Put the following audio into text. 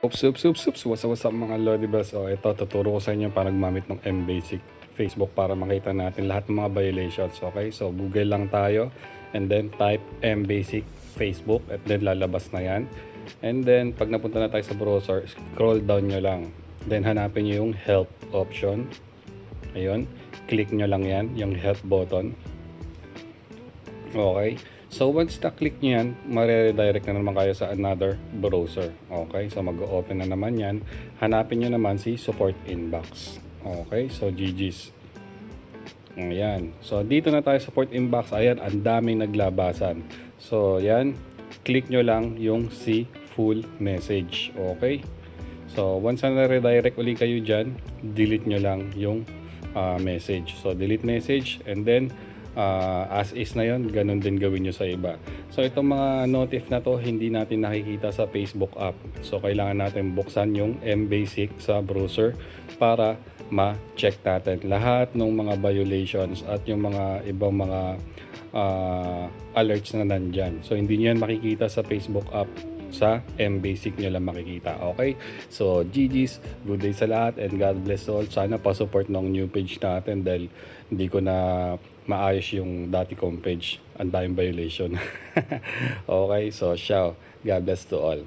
What's up mga Lodi Bells? O ito, tuturo ko sa inyo para gumamit ng MBasic Facebook para makita natin lahat ng mga violations. Okay, so Google lang tayo and then type MBasic Facebook at then lalabas na yan. And then pag napunta na tayo sa browser, scroll down nyo lang. Then hanapin nyo yung help option. Ayun, click nyo lang yan, yung help button. Okay. So once na-click nyo yan, mare-redirect na naman kayo sa another browser. Okay, so mag-open na naman yan. Hanapin nyo naman si support inbox. Okay, so GG's. Ayan. So dito na tayo support inbox. Ayan, ang daming naglabasan. So yan, click nyo lang yung si full message. Okay. So once na redirect ulit kayo dyan, delete nyo lang yung message. So delete message and then as is na yon, ganun din gawin nyo sa iba. So itong mga notif na to hindi natin nakikita sa Facebook app, so kailangan natin buksan yung MBasic sa browser para ma-check natin lahat ng mga violations at yung mga ibang mga alerts na nandyan. So hindi nyo yan makikita sa Facebook app, sa MBasic nyo lang makikita. Okay, so GG's, good day sa lahat and God bless all. Sana pa-support ng new page natin dahil hindi ko na maayos yung dati kong page, ang daming violation. Okay, so ciao, God bless to all.